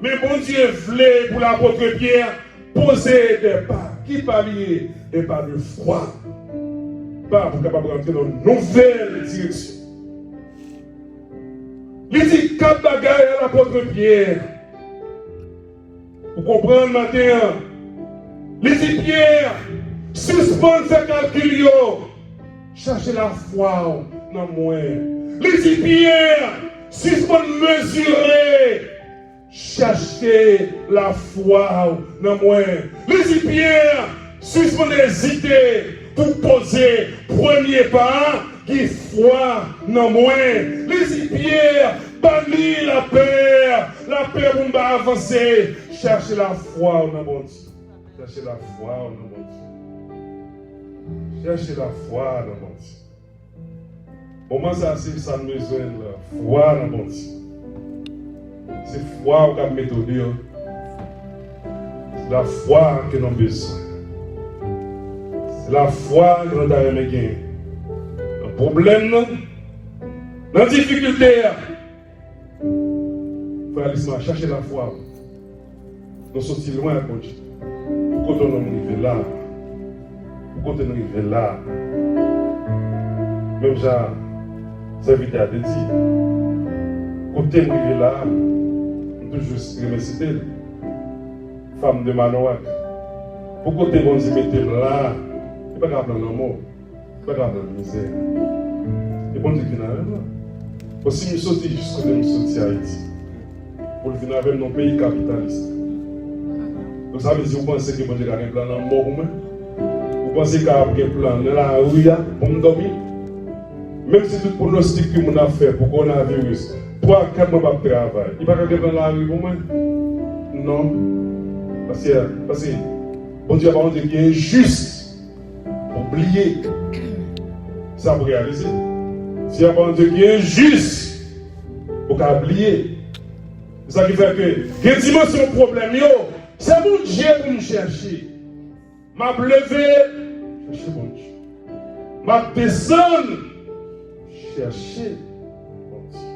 mais bon Dieu voulait pour l'apôtre Pierre poser des pas, qui pas liés, des pas de foi, pas pour capable rentrer dans une nouvelle direction. Il dit quatre bagailles à l'apôtre Pierre. Vous comprenez matin? Il dit Pierre, suspendre ces calculs, cherchez la foi dans moi. Il dit Pierre, suspendre mesurer, chercher la foi dans moi. Les Pierre, suspendre hésiter pour poser premier pas, qui foi dans moi. Les Pierre, bannir la paix pour m'avancer. Avancer, chercher la foi dans mon Dieu. Chercher la foi dans mon Dieu. Chercher la foi dans mon Dieu. Comment ça, c'est ça besoin de foi dans mon Dieu. C'est foi qu'on a méthode. C'est la foi que nous avons besoin. C'est la foi que nous avons besoin. Le problème, la difficulté, il faut aller chercher la foi. Nous sommes si loin de Dieu. Pourquoi nous arrivons là? Pourquoi nous arrivons là? Même genre, ça vite à te dire. Côté privé là, toujours remercier femme de Manouak. Pour côté bon Dieu mettez là, il pas grave dans le mot, pas grave dans la misère. Et bon Dieu qui n'a rien là. Aussi nous sortir jusqu'au nous sortir Haïti. Pour venir avec nos pays capitalistes. Donc ça veut dire vous pensez que bon Dieu a un plan dans le mort ou même? Vous pensez qu'il y a un plan dans la rue pour nous dormir? Même si tout pronostic que nous avons fait pour le coronavirus, 3-4 mois de travail, il n'y a pas de plan dans la rue pour moi? Non. Parce que bon Dieu a dit qu'il est injuste. Oublier. Ça pour réaliser. Si il y a un Dieu qui est injuste, il faut oublier. C'est ça qui fait que, quelle dimension problème, c'est mon Dieu pour me chercher. M'a levé, chercher mon Dieu. M'a descendu, chercher mon Dieu.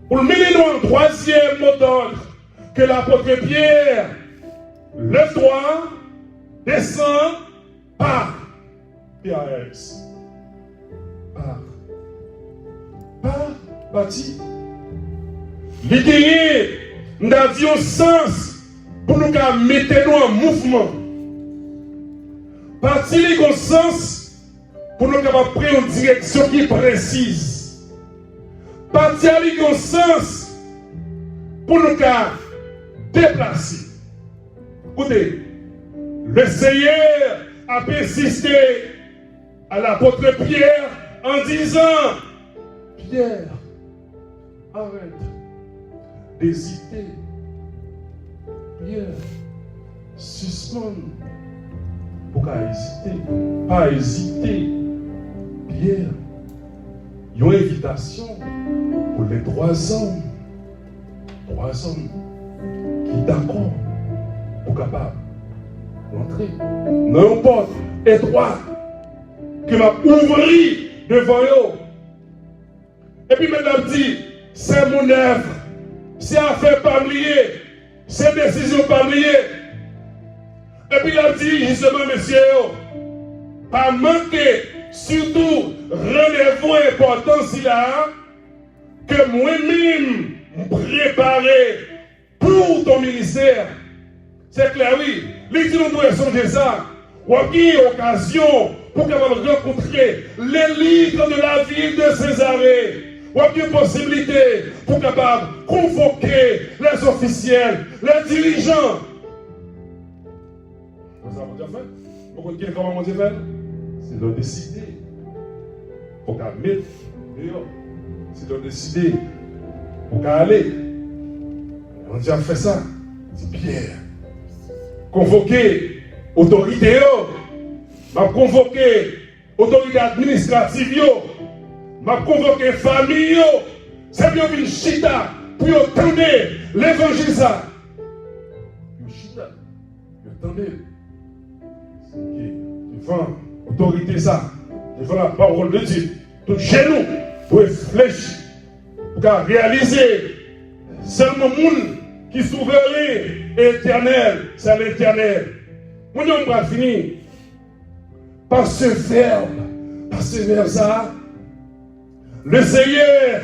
Pour le mener nous en troisième mot d'ordre, que l'apôtre Pierre, lève-toi, descend, part. PAX. Part, bâti. L'idée, nous avions un sens pour nous mettre nous en mouvement. Parti les sens pour nous prendre une direction qui est précise. Parti les sens pour nous déplacer. Écoutez, le Seigneur a persisté à l'apôtre Pierre en disant: Pierre, arrête d'hésiter. Pierre, suspends. Pourquoi hésiter? Pas hésiter. Pierre, il y a une invitation pour les 3 hommes. 3 hommes qui sont d'accord pour capable d'entrer dans une porte étroite que m'a ouvert devant eux. Et puis mesdames dit, c'est mon œuvre, c'est affaire pas liée, c'est décision pas liée. Et puis il a dit justement, messieurs, pas manquer, surtout rendez-vous important si là, que moi-même me préparer pour ton ministère. C'est clair, oui. Les gens doivent songer ça. Ou à qui occasion pour capable rencontrer les leaders de la ville de Césarée. Ou à qui possibilité pour capable convoquer les officiels, les dirigeants. Vous savez comment fait? Vous connaissez comment on dit faire? C'est de décider. Pour qu'à mettre dehors. C'est de décider. Pour qu'à aller. On dit à faire ça. C'est Pierre. Convoquer autorité, m'a convoqué autorité administrative, m'a convoqué famille, c'est bien une chita pour entendre l'évangile ça. Une chita, pour entendre. Devant l'autorité ça, devant la parole de Dieu, tout chez nous, pour réfléchir, pour réaliser seulement le monde qui est souverain et éternel, c'est l'éternel. Mon homme va finir par ce verbe ça. Le Seigneur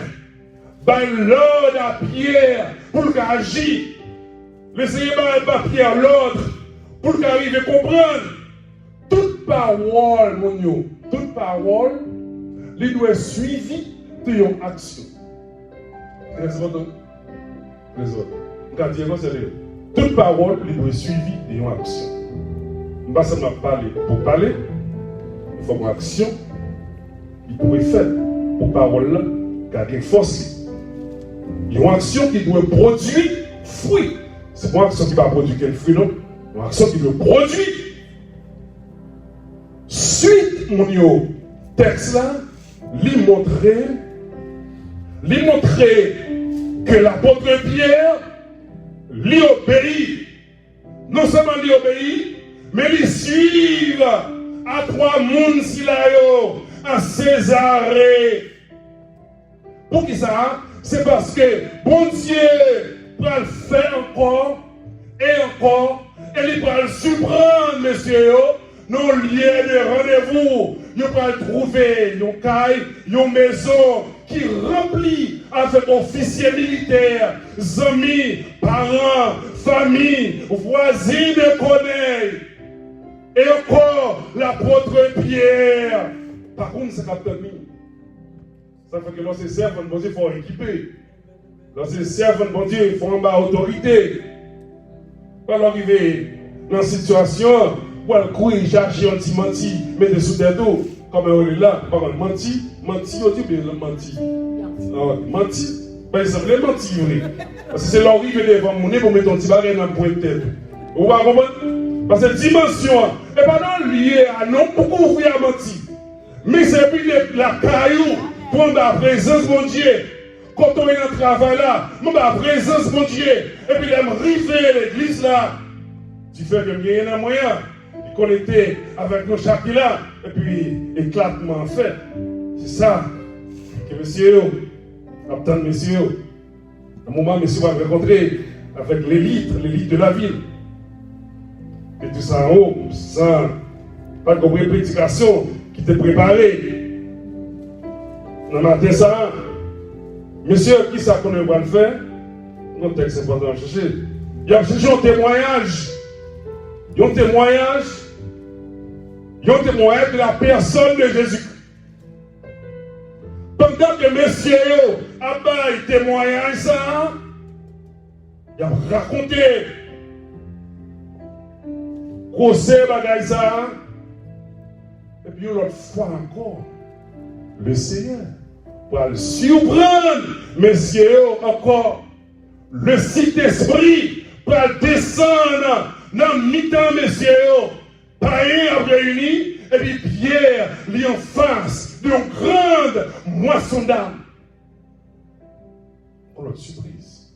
va l'ordre à Pierre pour qu'il agisse. Le Seigneur va Pierre l'ordre pour qu'il arrive à comprendre. Toute parole, mon homme, toute parole, il doit être suivi de une action. Très important. Très important. Toute parole, il doit être suivi de une action. Je ne vais pas seulement parler pour parler, il faut une action qui doit être faite pour parole garder force. Il y a une action qui doit produire fruit. Ce n'est pas une action qui va produire quel fruit, non. Une action qui doit produire. Suite, mon texte là, lui montrer que l'apôtre Pierre lui obéit. Non seulement lui obéit, mais lui suivent à 3 mondes à Césarée. Pour qui ça? C'est parce que bon Dieu va le faire encore et encore, et il va le surprendre, messieurs, nos lieux de rendez-vous vous pouvez trouver une caille, une maison qui remplit avec officiers militaires, amis, parents, famille, voisins de connaître. Et encore l'apôtre Pierre. Par contre, c'est capteur. Ça fait que lorsque c'est servant, bon Dieu, il faut équiper. Lorsque c'est servant, bon Dieu, il faut en bas autorité. Quand arriver dans une situation où elle couille, chercher un petit menti, mettre sous des dos, comme elle est là, par contre, menti, on dit bien menti. Menti, par exemple, les menti, parce que c'est l'arrivée devant mon nez pour mettre un petit baril dans le point de tête. Vous comprenez? Parce que dimension, et pas non lié à non, pourquoi vous à mentir? Mais c'est puis la caillou, prendre la présence de mon Dieu. Quand on est dans le travail là, prendre la présence de mon Dieu. Et puis, arriver l'église là. Tu fais que il y a un moyen de connecter avec nos chakras là. Et puis, éclatement fait. C'est ça que monsieur, attends monsieur, à un moment, monsieur va rencontrer avec l'élite de la ville. Et tout ça en haut, sans pas de prédication qui t'est préparée. Dans le matin, ça, monsieur, qui ça qu'on va le faire? Mon texte est important à chercher. Il y a cherché un témoignage. Un témoignage de la personne de Jésus. Pendant que monsieur a fait témoignage, ça, il a raconté. Conseil bagaille ça. Et puis l'autre fois encore, le Seigneur va le surprendre, messieurs, encore. Le Saint-Esprit va descendre dans le mi-temps, messieurs, païens réunis, et puis Pierre lui en face d'une grande moisson d'âme. Pour notre surprise,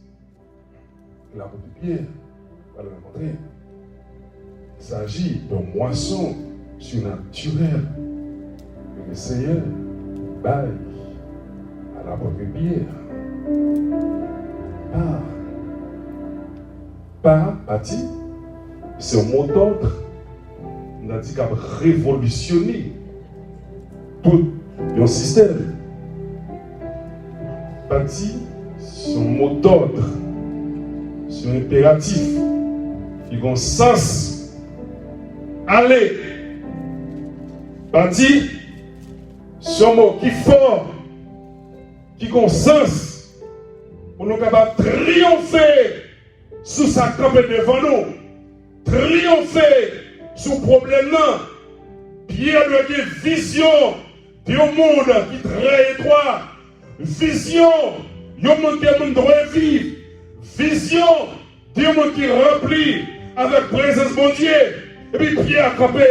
l'apôtre Pierre va le rencontrer. Il s'agit d'une moisson surnaturelle que le Seigneur baille à l'apôtre Pierre. Par bâti, c'est un mot d'ordre. On a dit qu'il a révolutionné tout le système. Bâti, c'est un mot d'ordre, c'est un impératif. Il a un sens. Allez, bâti, c'est un mot qui est fort, qui a un sens, pour nous capables de triompher sous sa campe devant nous, triompher sous le problème là. Pierre doit avoir vision d'un monde qui est très étroit, vision d'un monde qui doit vivre, vision d'un monde qui est rempli avec présence de Dieu. Et puis Pierre a campé,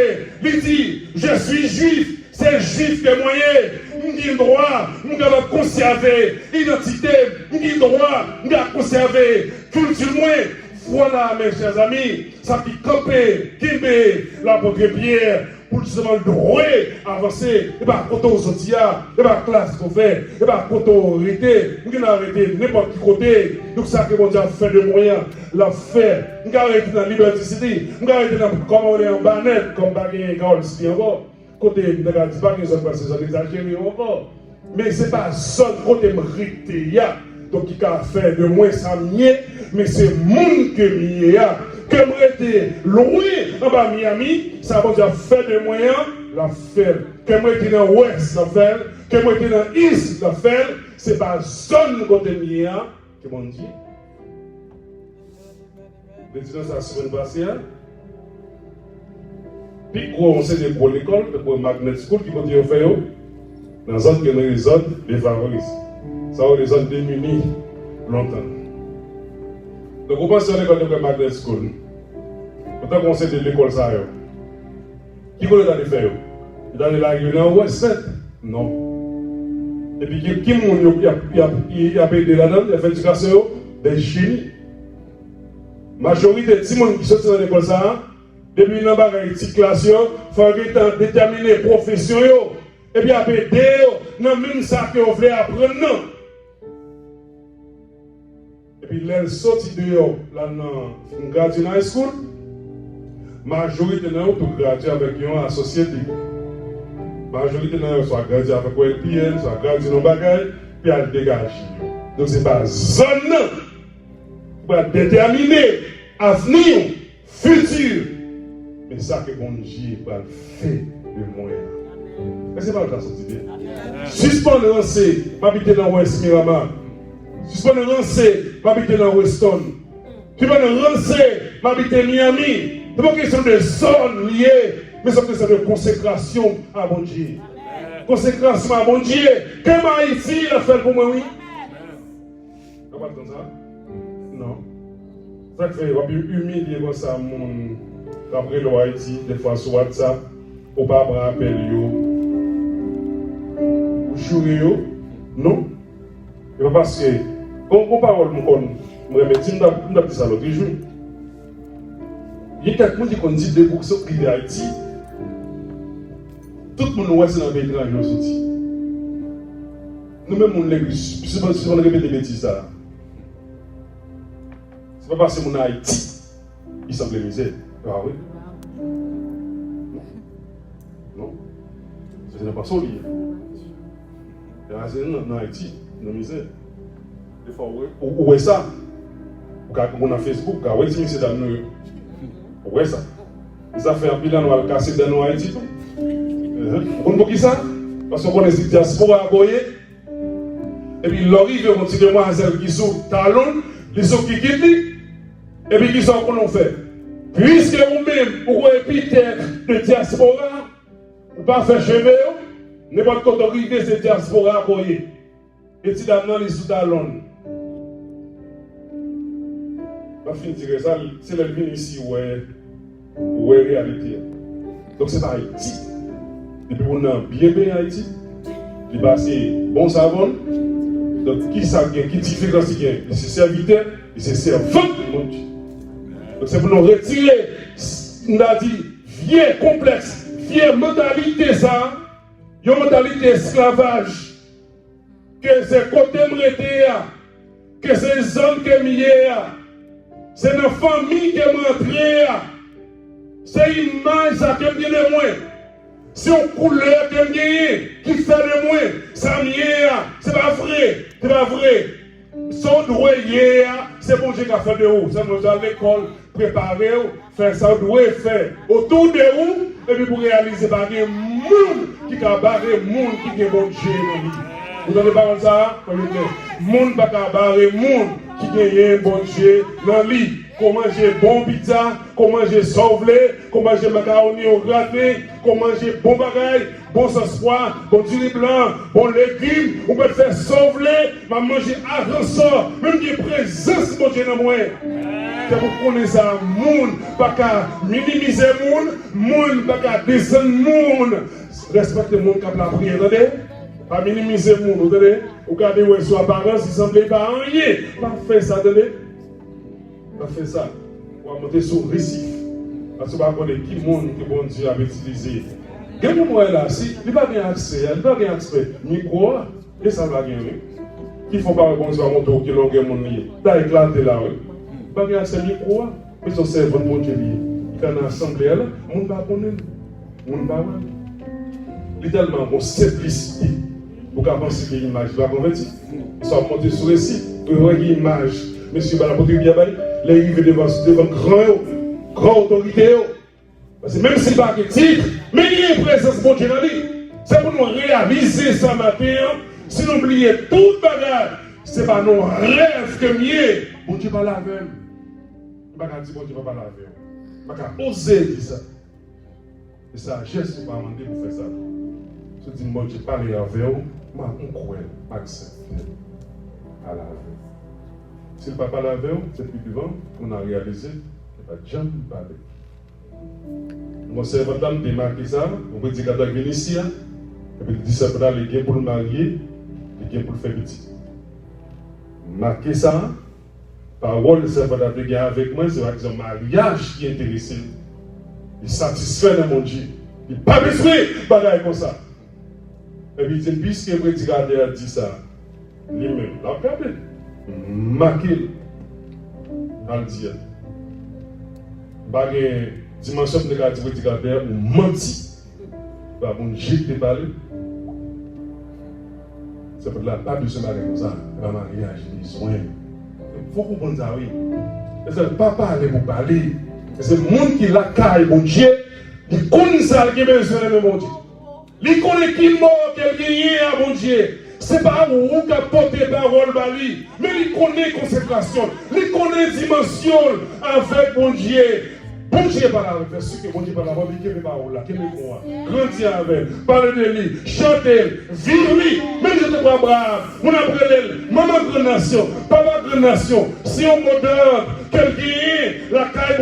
il dit, je suis juif, c'est juif que moi, j'ai le droit, je dois conserver l'identité, j'ai le droit, je dois conserver culture. Voilà, mes chers amis, ça qui campé, qui met l'apôtre Pierre pour justement le droit avancer. Et bien, quand on sortit, et bien, classe qu'on fait, et bien, quand on arrête, on a arrêté n'importe quel côté. Donc, ça que mon Dieu a fait de moyens, l'a fait. On a arrêté dans la Liberty City, on a arrêté dans comme on est en Barnett, comme Bagay, quand on le dit encore. Côté, on a dit pas que ça exagéré encore. Mais ce n'est pas seul côté mérité. Donc, il a fait de moins ça mieux, mais c'est le monde que mieux. Comme était loin en bas Miami, ça va dire fait de moyens, la faire. Comme était dans l'ouest, la faire. Comme était dans l'est, la faire. C'est pas zone côté mieux que mon Dieu. Les étudiants, ça se fait passer. Puis, on sait des pour l'école, pour Magnet School, qui continue à faire dans la zone qui est les zones défavorisées. Ça va les zones démunies longtemps. Donc, on pense à l'école de Magnet School. Pourtant, on sait de l'école ça. Qui veut aller faire? Il est allé là, il est en Ouest. Non. Et puis, qui a payé là-dedans, il a fait éducation des génies. Majorité de ces gens qui sont dans l'école ça, depuis une petite classe, il faut déterminer la profession. Et puis, après, dans même ça que vous voulez apprendre. Et puis, là, sorti dehors, là, dans une graduate high school, majorité de nous, tout gradué avec un associé. La majorité d'entre soit grandi avec OLPN, soit grandi dans le bagage, puis elle dégage. Donc ce n'est pas zone pour déterminer avenir, futur. Mais ça que bon Dieu va faire de moyen. Mais ce n'est pas le cas de bien. Suspendre lancé, m'habiter dans West Miramar. Suspendre lancé, m'habiter dans Weston. Suspendre lancé, m'habiter Miami. Ce n'est pas question de zone liée, mais c'est une question de consécration à bon Dieu. Consécration à bon Dieu. Comment Haïti a fait pour moi, oui? On va pas ça? Non. Ça fait, on va humilier comme ça, mon. Après le Haïti, des fois sur WhatsApp, on va pas appeler yo. Ou jouer yo. Non. Et pas parce que, on parle, je me dis, je me dis ça l'autre jour. Il y a quelqu'un qui dit de pour ce qui est Haïti. Tout le monde est dans le pays étranger. Nous-mêmes, on l'église. Si on répète des bêtises, ça. Ce n'est pas parce qu'on est Haïti, il semble misère. Ah oui? Non. Ce n'est pas ça lié. C'est dans Haïti, dans la misère. Des fois, où est ça? On a Facebook, où est-ce que c'est dans nous? Où est ça? Les affaires, puis là, nous allons casser dans nos Haïti. Vous comprenez ça? Parce qu'on connaît cette diaspora à Goye. Et puis, l'arrivée, on dit que moi, qui sont talons, ils sont qui quittent, et puis, qui sont qu'on fait. Puisque vous-même, vous avez épithète de diaspora, vous ne pas faire cheveux, n'importe quand arrivé cette diaspora à Goye. Et si d'amener les sous-talons. Je vais finir ça, c'est le vin ici où est réalité. Donc, c'est pas Haïti. Depuis qu'on a bien Haïti, il passe bon savon. Donc, qui différence il y a? C'est serviteur et c'est servant de mon Dieu. Donc, c'est pour nous retirer, on a dit, vieux complexe, vieille mentalité, ça, une mentalité esclavage, que c'est côté m'rêté, que c'est zone que m'y c'est une famille qui est rentrée, c'est une image qui est de moins. C'est une couleur qui est gagnée, qui fait de moins. Ça m'y est, c'est pas vrai, c'est pas vrai. Son droit c'est bon Dieu qui a fait de vous. C'est nous à l'école, préparer, faire ça, doit faire. Autour de vous, et puis pour réaliser, par des monde qui a barré, monde qui est bon Dieu dans lui. Vous n'avez pas comme ça? Monde qui a barré, monde qui est bon Dieu dans lui. Comment manger bon pizza, comment manger sauvelé, comment manger macaroni au gratin, comment manger bon bagaille, bon sauce pois, bon du riz blanc, bon légumes, on peut faire sauvelé, on manger avant ça, même qui est présence mon Dieu dans moi. C'est pour connaître ça, monde, pas qu'à minimiser monde, pas qu'à descendre monde, respecter le monde qui a la prière, attendez? Pas minimiser le monde, attendez? Vous regardez où est son apparence, il semble pas rien, pas faire ça, attendez? On fait ça, on va monter sur le récif. Parce qu'on va connaître qui monde que bon Dieu a utilisé. Quel moment là, si il n'y a pas bien accès, il n'y a pas bien accès, micro, et ça va gagner. Il faut pas bon Dieu à monter au kilo de mon lit. T'as éclaté là, oui. Pas bien accès, micro, mais son cerveau de mon Dieu. Il y a une assemblée là, on ne va pas connaître. On ne va pas. Littéralement, mon simplicité. Vous pouvez penser que l'image va convertir. Ils sont montés sur le récif, vous voyez l'image. Monsieur Balapoté Biabaye, les arrivés devant grand autorité. Parce que même si pas de titre, mais il y a une présence de Dieu dans lui. C'est pour nous réaliser ça matin. Si nous oublions tout bagage, ce n'est pas nos rêves que mieux. Bon Dieu pas la même. Je ne vais pas dire bon Dieu pas la même. Je ne vais pas oser dire ça. Et ça, je ne suis pas demandé pour faire ça. Je dis bon Dieu pas avec vous, je crois, je accepte à la vie. Si le papa l'a vu, c'est plus vivant, on a réalisé, il n'y a pas de jamais parler. Mon servant d'âme démarqué ça, on peut dire qu'il vient ici, et puis il dit ça pour aller bien pour le marier, et bien pour le faire petit. Marquer ça, parole de servant d'âme avec moi, c'est un mariage qui est intéressé. Il satisfait dans mon Dieu. Il n'a pas besoin de bagaille comme ça. Et puis il dit, puisque le prédicateur a dit ça, lui-même, il a regardé. Marqué dans le dire. Pas de dimension de la prédicateur ou menti. Bah, mon Dieu te parle. C'est pour la pas de ce matin comme ça. La mariage, il soin. Il faut comprendre ça, oui. C'est pas parler pour parler. C'est le monde qui la caille, mon Dieu. Il connaît ça, qui a besoin de mon Dieu. Il connaît qui mort, quel gagne, mon Dieu. Ce n'est pas où qui a porté parole, mais il connaît consécration. Il connaît dimension avec mon Dieu. Bon Dieu par la faire ce que bon Dieu par la voix, qui est parole là, qui est moi. Grandir avec, parler de lui, chanter, vivre lui. Même je te crois brave, mon après d'elle, maman grande nation, papa grande nation. Si on moderne, quelqu'un, la caille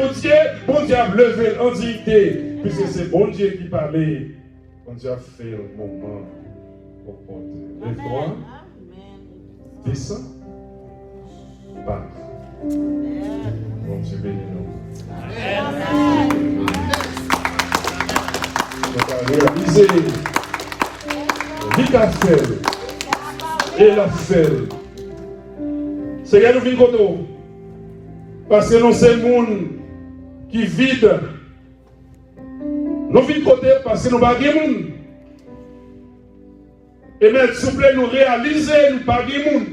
bon Dieu a levé en dignité. Puisque c'est bon Dieu qui parlait, bon Dieu a fait le moment opportun. Lève-toi, descends, pars. Bon Dieu bénis nous. Donc à réaliser vite à faire et la faire. C'est que nous venons côté. Parce que nous c'est le monde qui vide. Nous venons côté parce que nous pas de monde. Et mais s'il vous plaît, nous réaliser nous pas de monde.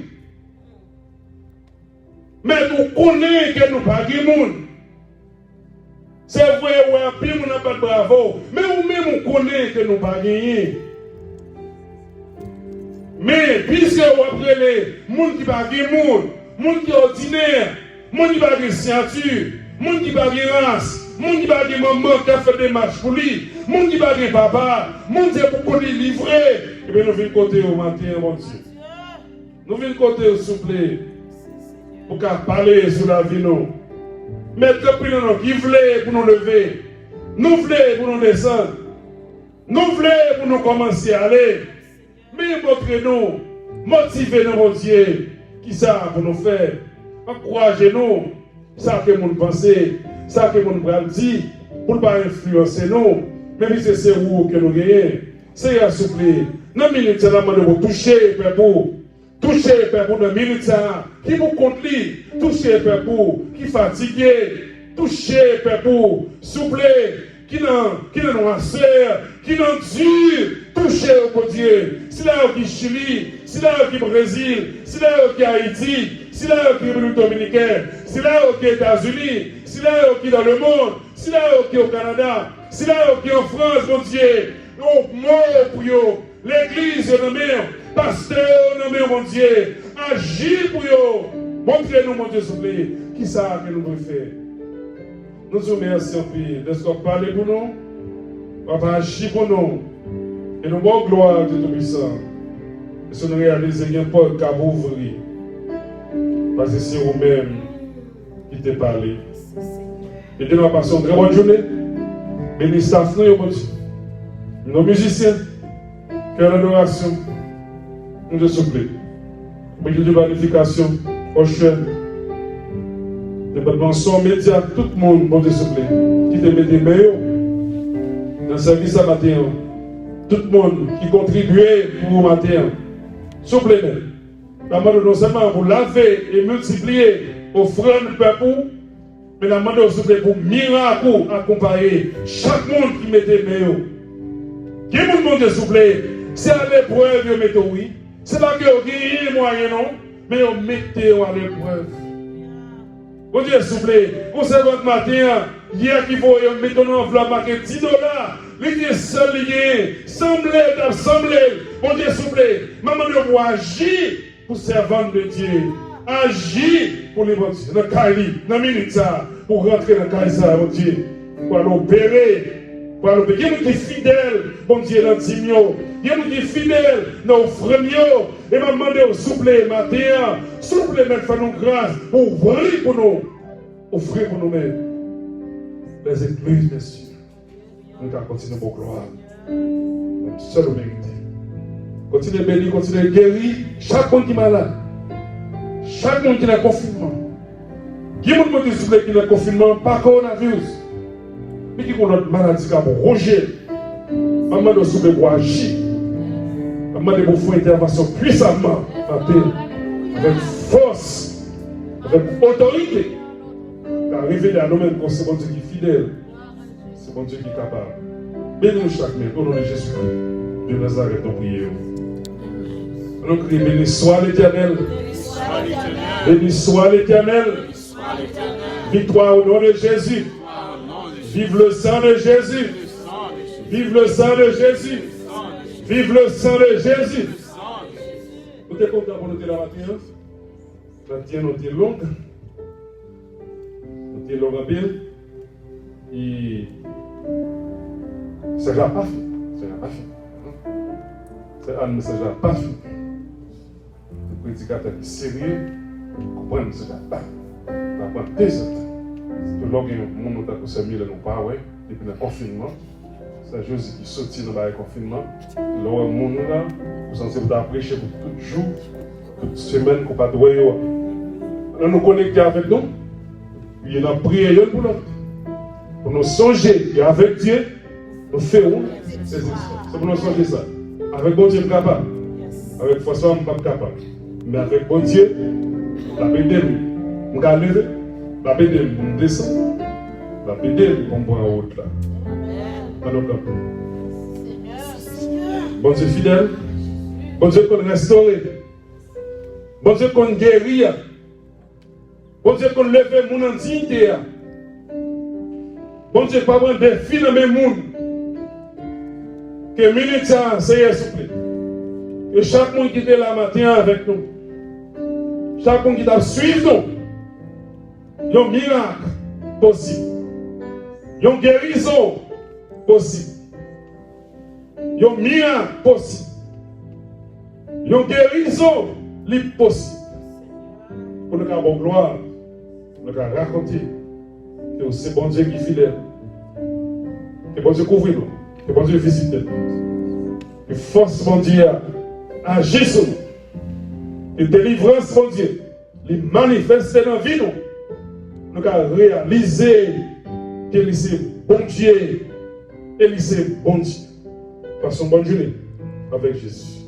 Mais nous connaissons que nous pas de monde. C'est vrai, oui, nous n'avons pas de bravo. Mais nous-mêmes, on connaît que nous n'avons pas gagné. Mais, puisque vous apprenez les gens qui n'ont pas gagné, les gens qui sont ordinaires, les gens qui n'ont pas de scienture, les gens qui n'ont pas de race, les gens qui n'ont pas de maman qui a fait des marches pour lui, les gens qui n'ont pas de papa, les gens qui ont pour lui livrer. Et bien, nous venons côté au matin, mon Dieu. Nous venons côté, s'il vous plaît, pour parler sur la vie, nous. Mettre plus nous qui voulait pour nous lever, nous voulons pour nous descendre, nous voulons pour nous commencer à aller, mais montrez-nous, motivez-nous, mon Dieu, qui ça pour nous faire, encouragez-nous, ça que nous pensons, ça que nous dit, pour ne pas influencer nous, même si c'est où que nous gagnons, c'est à souffler. Dans la minute, c'est la manière de toucher, pour toucher pour nos militaires qui vous compte lui, toucher pour qui fatigué, toucher pour souple, qui n'en noirceur, qui n'en dur, toucher au Dieu. Si là qui Chili, si là qui Brésil, si là qui Haïti, si là qui République Dominicaine, si là qui États-Unis, si là qui dans le monde, si là qui au Canada, si là qui en France, mon Dieu, nous mort pour eux. L'église est nommée, pasteur nommé, mon Dieu, agis pour eux. Montrez-nous, mon Dieu, s'il vous plaît, qui ça que nous devons faire. Nous vous remercions, de ce qu'on parle pour nous, papa agit pour nous, et nous bonne gloire de Tout-Puissant. Et si nous réalisons qu'il y a un porte qui a ouvert, parce que c'est vous-même qui t'ai parlé. Et de nous passer une très bonne journée. Bénis staff nous, mon Dieu. Nos musiciens. Quelle adoration, nous te supplions. Priez de planification, au chaîne, département son média, tout le monde, bon te supplions, qui te met des meilleurs dans le service à matin. Tout le monde qui contribue pour le matin. Suppliez. La demande non seulement pour laver et multiplier offrande peuple, mais la demande aussi pour miracle accompagner chaque monde qui met des meilleurs. Qui est mon Dieu, s'il vous plaît? C'est à l'épreuve, vous mettez oui. C'est pas que vous gagnez moyen, non, mais vous mettez à l'épreuve. Bon Dieu, s'il vous plaît, vous savez votre matin, hier qu'il faut mettre une enveloppe marquée $10, les gens seuls liés, semblez. Bon Dieu, s'il vous plaît, maman, vous agir pour servante de Dieu. Agir pour les bons Dieu. Dans le Kaili, dans le minute, pour rentrer dans le Kaili, mon Dieu, pour l'opérer. Il y a des gens qui sont fidèles, bon Dieu, dans le Dimio. Il y a des gens qui sont fidèles dans le Fremio. Et m'a demandé au souple, matin, souple, mais fais-nous grâce, ouvrir pour nous, offrir pour nous-mêmes. Les églises, bien sûr. Nous allons continuer pour gloire. Notre seule vérité. Continuez à bénir, continuez à guérir. Chaque monde qui est malade, chaque monde qui est en confinement. Qui est le monde qui est en confinement, pas coronavirus. Mais qui a une maladie comme Roger, maman de soulever pour agir, maman de faire intervention puissamment, avec force, avec autorité, pour révéler à nous-mêmes que c'est bon Dieu qui est fidèle, c'est bon Dieu qui est capable. Bénis-nous chaque main, au nom de Jésus-Christ. De Nazareth, nous prions. Nous crions, béni soit l'Éternel. Béni soit l'Éternel. Victoire au nom de Jésus. Vive le sang de Jésus. Vive le sang de Jésus. Vive le sang de Jésus. Nous sommes contents pour nous la matin. La tienne est longue. Nous sommes longue en pile. Et ça n'a pas fait. Ça n'a pas fait. C'est un message n'a pas fait. Le prédicateur est sérieux. Comprendre ce qu'il n'a pas. On va prendre 2 ans. Que l'orgue est mon temps pour se mettre dans pas ouais. Depuis le confinement. C'est Jésus qui sortit dans le confinement. L'orgue mon là. Vous censez vous prêcher pour tout jour, toute semaine qu'on pas droit. On nous connecter avec nous. Puis on a prié pour l'autre. Pour nous songer et avec Dieu, nous faisons ces histoires. C'est pour nous songer ça. Avec bon Dieu, capable. Avec François, je ne suis pas capable. Mais avec bon Dieu, la paix de lui. Je vais lever, la paix de lui, je descends. La paix de lui, on va en haut là. Bon Dieu fidèle. Bon Dieu qu'on restaure. Bon Dieu qu'on guérit. Bon Dieu qu'on lève mon dignité. Bon Dieu pas prendre des filles dans mes mondes. Que militaire, c'est s'il vous plaît. Que chaque monde qui est là matin avec nous. Chaque monde qui t'a suivi nous. Un miracle possible. Une guérison possible. Un miracle possible. Une guérison possible. Pour nous avoir gloire, pour nous raconter que c'est bon Dieu qui est fidèle. Que bon Dieu couvre nous. Que bon Dieu visite nous. Que force bon Dieu agit sur nous. Que délivrance bon Dieu les manifeste dans la vie nous. Nous avons réalisé que c'est bon Dieu et c'est bon Dieu. Passons bonne journée avec Jésus.